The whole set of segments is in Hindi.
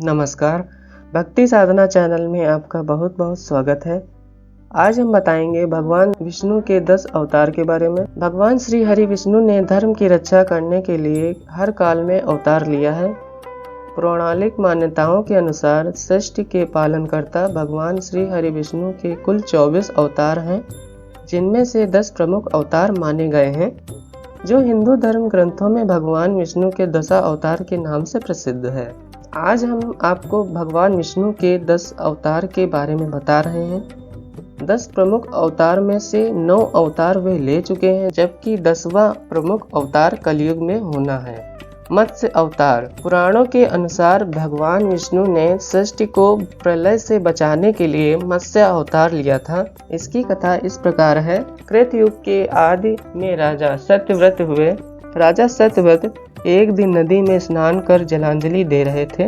नमस्कार, भक्ति साधना चैनल में आपका बहुत बहुत स्वागत है। आज हम बताएंगे भगवान विष्णु के 10 अवतार के बारे में। भगवान श्री हरि विष्णु ने धर्म की रक्षा करने के लिए हर काल में अवतार लिया है। पौराणिक मान्यताओं के अनुसार सृष्टि के पालनकर्ता भगवान श्री हरि विष्णु के कुल 24 अवतार हैं, जिनमें से 10 प्रमुख अवतार माने गए हैं, जो हिंदू धर्म ग्रंथों में भगवान विष्णु के 10 अवतार के नाम से प्रसिद्ध है। आज हम आपको भगवान विष्णु के 10 अवतार के बारे में बता रहे हैं। 10 प्रमुख अवतार में से 9 अवतार वे ले चुके हैं, जबकि 10वां प्रमुख अवतार कलयुग में होना है। मत्स्य अवतार। पुराणों के अनुसार भगवान विष्णु ने सृष्टि को प्रलय से बचाने के लिए मत्स्य अवतार लिया था। इसकी कथा इस प्रकार है। कृतयुग के आदि में राजा सत्यव्रत हुए। राजा सत्यव्रत एक दिन नदी में स्नान कर जलांजलि दे रहे थे।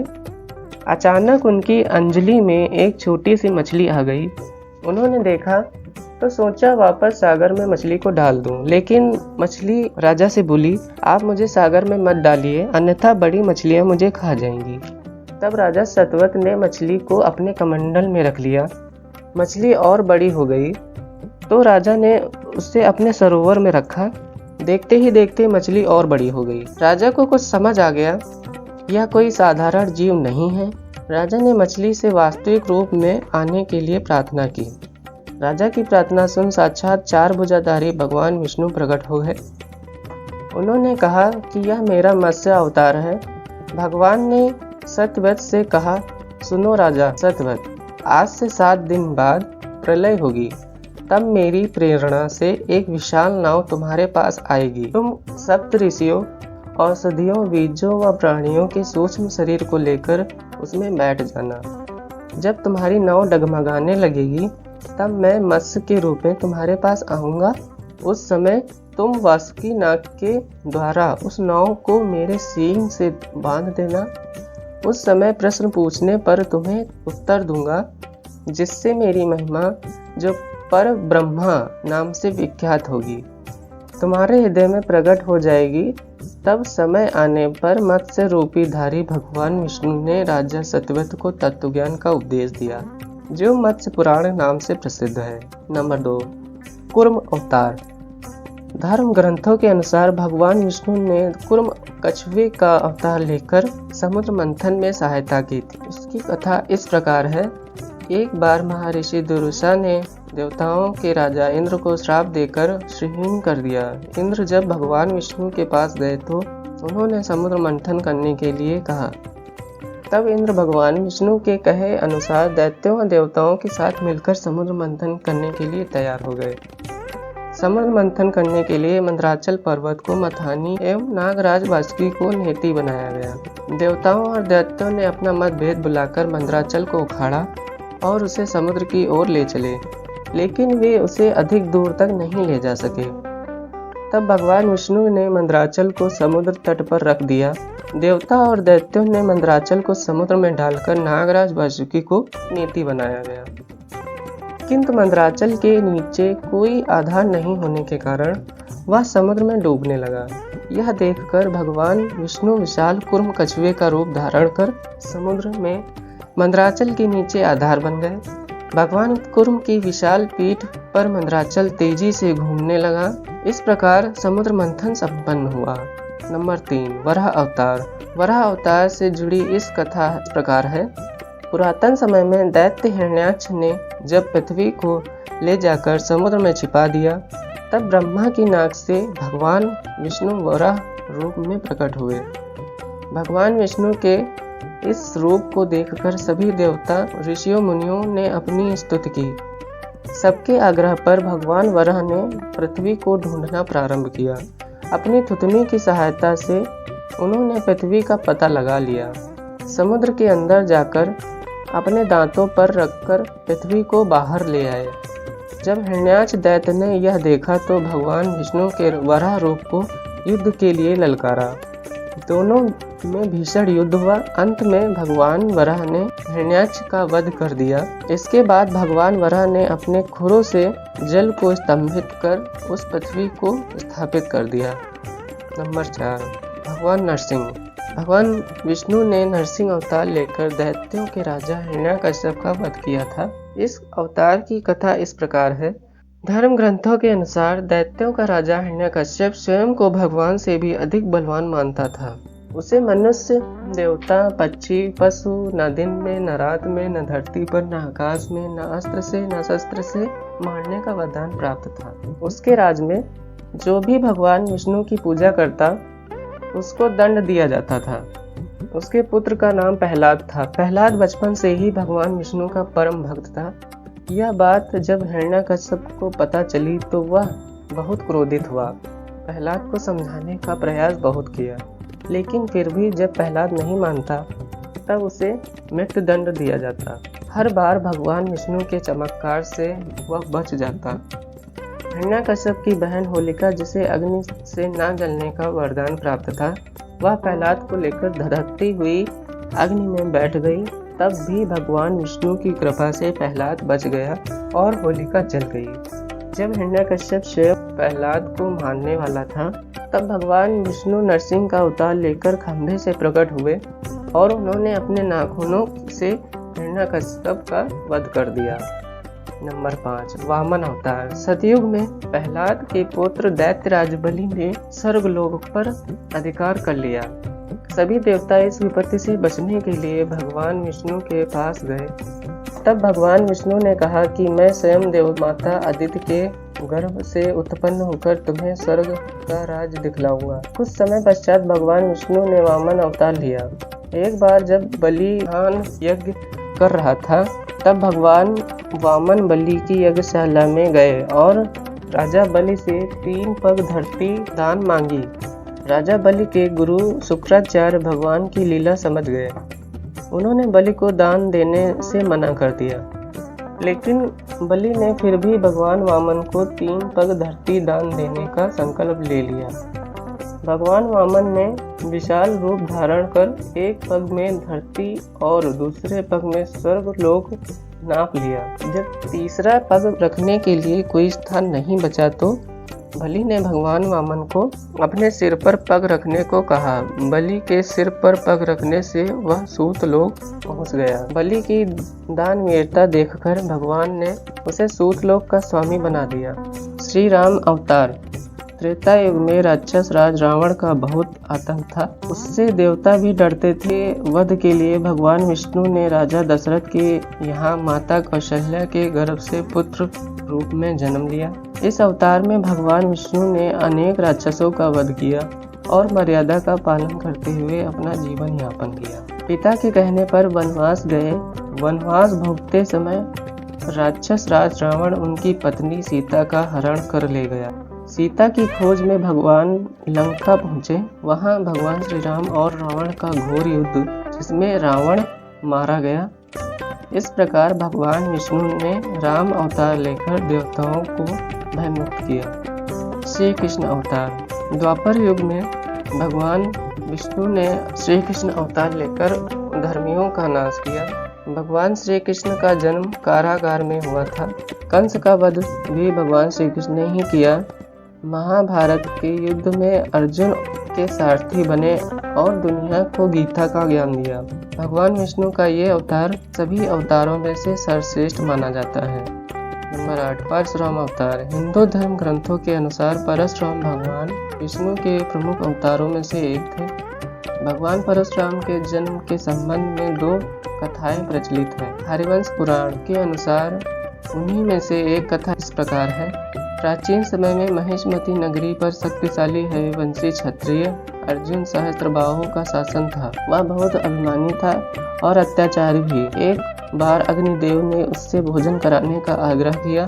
अचानक उनकी अंजलि में एक छोटी सी मछली आ गई। उन्होंने देखा तो सोचा वापस सागर में मछली को डाल दूं, लेकिन मछली राजा से बोली, आप मुझे सागर में मत डालिए, अन्यथा बड़ी मछलियां मुझे खा जाएंगी। तब राजा सत्यव्रत ने मछली को अपने कमंडल में रख लिया। मछली और बड़ी हो गई तो राजा ने उसे अपने सरोवर में रखा। देखते ही देखते मछली और बड़ी हो गई। राजा को कुछ समझ आ गया, यह कोई साधारण जीव नहीं है। राजा ने मछली से वास्तविक रूप में आने के लिए प्रार्थना की। राजा की प्रार्थना सुन साक्षात 4 भुजाधारी भगवान विष्णु प्रकट हो गए। उन्होंने कहा कि यह मेरा मत्स्य अवतार है। भगवान ने सत्यव्रत से कहा, सुनो राजा सत्यव्रत, आज से 7 दिन बाद प्रलय होगी। तब मेरी प्रेरणा से एक विशाल नाव तुम्हारे पास आएगी। तुम सप्त ऋषियों, औषधियों, बीजों व प्राणियों के सूक्ष्म शरीर को लेकर उसमें बैठ जाना। जब तुम्हारी नाव डगमगाने लगेगी, तब मैं मत्स्य के रूप में तुम्हारे पास आऊंगा। उस समय तुम वासुकी नाग के द्वारा उस नाव को मेरे सींग से बांध देना। उस समय प्रश्न पूछने पर तुम्हें उत्तर दूंगा, जिससे मेरी महिमा जो पर ब्रह्मा नाम से विख्यात होगी तुम्हारे हृदय में प्रकट हो जाएगी। तब समय आने पर मत्स्य रूपी धारी भगवान विष्णु ने राजा सत्यव्रत को तत्व ज्ञान का उपदेश दिया, जो मत्स्य पुराण नाम से प्रसिद्ध है। नंबर 2, कूर्म अवतार। धर्म ग्रंथों के अनुसार भगवान विष्णु ने कूर्म कछुए का अवतार लेकर समुद्र मंथन में सहायता की थी। उसकी कथा इस प्रकार है। एक बार महर्षि दुर्वासा ने देवताओं के राजा इंद्र को श्राप देकर श्रीहीन कर दिया। इंद्र जब भगवान विष्णु के पास गए तो उन्होंने समुद्र मंथन करने के लिए कहा। तब इंद्र भगवान विष्णु के कहे अनुसार दैत्यों और देवताओं के साथ मिलकर समुद्र मंथन करने के लिए तैयार हो गए। समुद्र मंथन करने के लिए मंदराचल पर्वत को मथानी एवं नागराज वासुकी को नेति बनाया गया। देवताओं और दैत्यों ने अपना मतभेद बुलाकर मंदराचल को उखाड़ा और उसे समुद्र की ओर ले चले, लेकिन वे उसे अधिक दूर तक नहीं ले जा सके। तब भगवान विष्णु ने मंदराचल को समुद्र तट पर रख दिया। देवता और दैत्यों ने मंदराचल को समुद्र में डालकर नागराज वासुकी को नेति बनाया गया। किंतु मंदराचल के नीचे कोई आधार नहीं होने के कारण वह समुद्र में डूबने लगा। यह देखकर भगवान विष्णु विशाल कूर्म कछुए का रूप धारण कर समुद्र में मंदराचल के नीचे आधार बन गए। भगवान कूर्म की विशाल पीठ पर मंदराचल तेजी से घूमने लगा। इस प्रकार समुद्र मंथन संपन्न हुआ। नंबर 3, वराह अवतार। वराह अवतार से जुड़ी इस कथा इस प्रकार है। पुरातन समय में दैत्य हिरण्याक्ष ने जब पृथ्वी को ले जाकर समुद्र में छिपा दिया, तब ब्रह्मा की नाक से भगवान विष्णु वराह रूप में प्रकट हुए। भगवान विष्णु के इस रूप को देखकर सभी देवता, ऋषियों, मुनियों ने अपनी स्तुति की। सबके आग्रह पर भगवान वराह ने पृथ्वी को ढूंढना प्रारंभ किया। अपनी थुतनी की सहायता से उन्होंने पृथ्वी का पता लगा लिया। समुद्र के अंदर जाकर अपने दांतों पर रखकर पृथ्वी को बाहर ले आए। जब हिरण्याक्ष दैत्य ने यह देखा तो भगवान विष्णु के वराह रूप को युद्ध के लिए ललकारा। दोनों में भीषण युद्ध हुआ। अंत में भगवान वराह ने हिरण्याक्ष का वध कर दिया। इसके बाद भगवान वराह ने अपने खुरों से जल को स्तंभित कर उस पृथ्वी को स्थापित कर दिया। नंबर 4, भगवान नरसिंह। भगवान विष्णु ने नरसिंह अवतार लेकर दैत्यों के राजा हिरण्यकश्यप का वध किया था। इस अवतार की कथा इस प्रकार है। धर्म ग्रंथों के अनुसार दैत्यों का राजा हिरण्यकश्यप स्वयं को भगवान से भी अधिक बलवान मानता था। उसे मनुष्य, देवता, पक्षी, पशु न दिन में, न रात में, न धरती पर, न आकाश में, न अस्त्र से, न शस्त्र से मारने का वरदान प्राप्त था। उसके राज में जो भी भगवान विष्णु की पूजा करता उसको दंड दिया जाता था। उसके पुत्र का नाम प्रहलाद था। प्रहलाद बचपन से ही भगवान विष्णु का परम भक्त था। यह बात जब हिरण्यकश्यप को पता चली तो वह बहुत क्रोधित हुआ। प्रहलाद को समझाने का प्रयास बहुत किया, लेकिन फिर भी जब प्रहलाद नहीं मानता तब उसे मृत्यु दंड दिया जाता। हर बार भगवान विष्णु के चमत्कार से वह बच जाता। हिरण्यकश्यप की बहन होलिका, जिसे अग्नि से न जलने का वरदान प्राप्त था, वह प्रहलाद को लेकर धधकती हुई अग्नि में बैठ गई। तब भी भगवान विष्णु की कृपा से प्रहलाद बच गया और होलिका जल गई। जब हिरण्यकश्यप स्वयं प्रहलाद को मारने वाला था तब भगवान विष्णु नरसिंह का अवतार लेकर खंभे से प्रकट हुए और उन्होंने अपने नाखूनों से हिरण्यकश्यप का वध कर दिया। नंबर 5, वामन अवतार। सतयुग में प्रहलाद के पुत्र दैत्यराज बलि ने स्वर्गलोक पर अधिकार कर लिया। सभी देवता इस विपत्ति से बचने के लिए भगवान विष्णु के पास गए। तब भगवान विष्णु ने कहा कि मैं स्वयं देवमाता अदिति के गर्भ से उत्पन्न होकर तुम्हें स्वर्ग का राज दिखलाऊंगा। कुछ समय पश्चात भगवान विष्णु ने वामन अवतार लिया। एक बार जब बलि महान यज्ञ कर रहा था तब भगवान वामन बलि की यज्ञशाला में गए और राजा बलि से 3 पग धरती दान मांगी। राजा बलि के गुरु शुक्राचार्य भगवान की लीला समझ गए। उन्होंने बलि को दान देने से मना कर दिया, लेकिन बलि ने फिर भी भगवान वामन को 3 पग धरती दान देने का संकल्प ले लिया। भगवान वामन ने विशाल रूप धारण कर एक पग में धरती और दूसरे पग में स्वर्ग लोक नाप लिया। जब तीसरा पग रखने के लिए कोई स्थान नहीं बचा तो बलि ने भगवान वामन को अपने सिर पर पग रखने को कहा। बलि के सिर पर पग रखने से वह सूत लोक पहुंच गया। बलि की दानवीरता देखकर भगवान ने उसे सूत लोक का स्वामी बना दिया। श्री राम अवतार। त्रेता युग में राक्षस राज रावण का बहुत आतंक था। उससे देवता भी डरते थे। वध के लिए भगवान विष्णु ने राजा दशरथ के यहाँ माता कौशल्या के गर्भ से पुत्र रूप में जन्म लिया। इस अवतार में भगवान विष्णु ने अनेक राक्षसों का वध किया और मर्यादा का पालन करते हुए अपना जीवन यापन किया। पिता के कहने पर वनवास गए। वनवास भोगते समय राक्षस राज रावण उनकी पत्नी सीता का हरण कर ले गया। सीता की खोज में भगवान लंका पहुँचे। वहाँ भगवान श्री राम और रावण का घोर युद्ध, जिसमें रावण मारा गया। इस प्रकार भगवान विष्णु ने राम अवतार लेकर देवताओं को भयमुक्त किया। श्री कृष्ण अवतार। द्वापर युग में भगवान विष्णु ने श्री कृष्ण अवतार लेकर धर्मियों का नाश किया। भगवान श्री कृष्ण का जन्म कारागार में हुआ था। कंस का वध भी भगवान श्री कृष्ण ने ही किया। महाभारत के युद्ध में अर्जुन के सारथी बने और दुनिया को गीता का ज्ञान दिया। भगवान विष्णु का ये अवतार सभी अवतारों में से सर्वश्रेष्ठ माना जाता है। नंबर 8, परशुराम अवतार। हिंदू धर्म ग्रंथों के अनुसार परशुराम भगवान विष्णु के प्रमुख अवतारों में से एक थे। भगवान परशुराम के जन्म के संबंध में 2 कथाएं प्रचलित हैं। हरिवंश पुराण के अनुसार उन्हीं में से एक कथा इस प्रकार है। प्राचीन समय में महिष्मती नगरी पर शक्तिशाली हरिवंशी क्षत्रिय अर्जुन सहस्त्रबाहु का शासन था। वह बहुत अभिमानी था और अत्याचारी भी। एक बार अग्निदेव ने उससे भोजन कराने का आग्रह किया।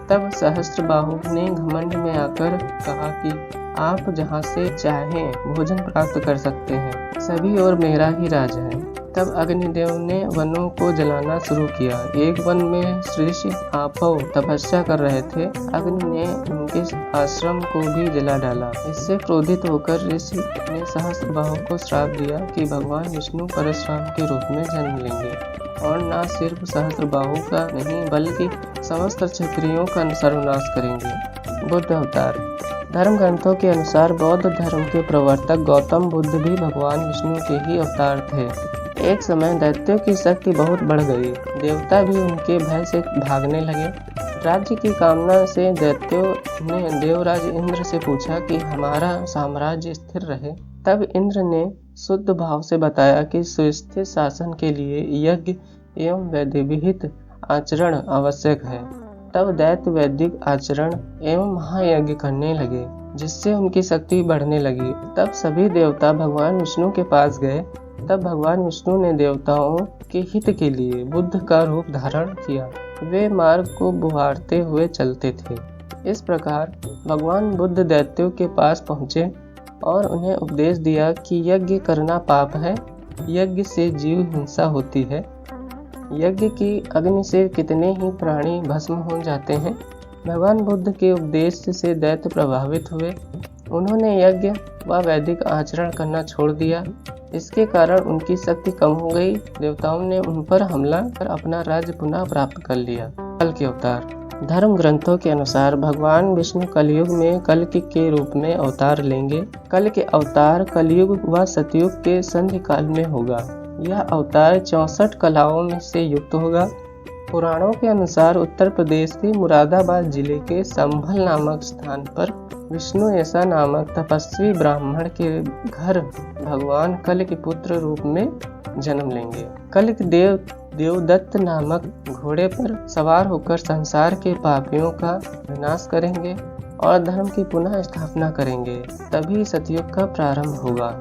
तब सहस्त्रबाहु ने घमंड में आकर कहा कि आप जहाँ से चाहें भोजन प्राप्त कर सकते हैं, सभी और मेरा ही राज है। तब अग्निदेव ने वनों को जलाना शुरू किया। एक वन में ऋषि आपव तपस्या कर रहे थे। अग्नि ने उनके आश्रम को भी जला डाला। इससे क्रोधित होकर ऋषि ने सहस्त्रबाहु को श्राप दिया कि भगवान विष्णु परशुराम के रूप में जन्म लेंगे और न सिर्फ सहस्त्रबाहु का नहीं बल्कि समस्त क्षत्रियों का सर्वनाश करेंगे। बुद्ध अवतार। धर्म ग्रंथों के अनुसार बौद्ध धर्म के प्रवर्तक गौतम बुद्ध भी भगवान विष्णु के ही अवतार थे। एक समय दैत्यों की शक्ति बहुत बढ़ गई, देवता भी उनके भय से भागने लगे। राज्य की कामना से दैत्यों ने देवराज इंद्र से पूछा कि हमारा साम्राज्य स्थिर रहे। तब इंद्र ने शुद्ध भाव से बताया कि सुस्थिर शासन के लिए यज्ञ एवं वैदिक आचरण आवश्यक है। तब दैत्य वैदिक आचरण एवं महायज्ञ करने लगे, जिससे उनकी शक्ति बढ़ने लगी। तब सभी देवता भगवान विष्णु के पास गए। तब भगवान विष्णु ने देवताओं के हित के लिए बुद्ध का रूप धारण किया। वे मार्ग को बुहारते हुए चलते थे। इस प्रकार भगवान बुद्ध दैत्यों के पास पहुँचे और उन्हें उपदेश दिया कि यज्ञ करना पाप है, यज्ञ से जीव हिंसा होती है, यज्ञ की अग्नि से कितने ही प्राणी भस्म हो जाते हैं। भगवान बुद्ध के उपदेश से दैत्य प्रभावित हुए। उन्होंने यज्ञ व वैदिक आचरण करना छोड़ दिया। इसके कारण उनकी शक्ति कम हो गई। देवताओं ने उन पर हमला कर अपना राज्य पुनः प्राप्त कर लिया। कल के अवतार। धर्म ग्रंथों के अनुसार भगवान विष्णु कलयुग में कल के रूप में अवतार लेंगे। कल के अवतार कलयुग व सतयुग के संधि काल में होगा। यह अवतार 64 कलाओं में से युक्त होगा। पुराणों के अनुसार उत्तर प्रदेश के मुरादाबाद जिले के संभल नामक स्थान पर विष्णु ऐसा नामक तपस्वी ब्राह्मण के घर भगवान कल के पुत्र रूप में जन्म लेंगे। कल के देवदत्त नामक घोड़े पर सवार होकर संसार के पापियों का विनाश करेंगे और धर्म की पुनः स्थापना करेंगे। तभी सतयुग का प्रारंभ होगा।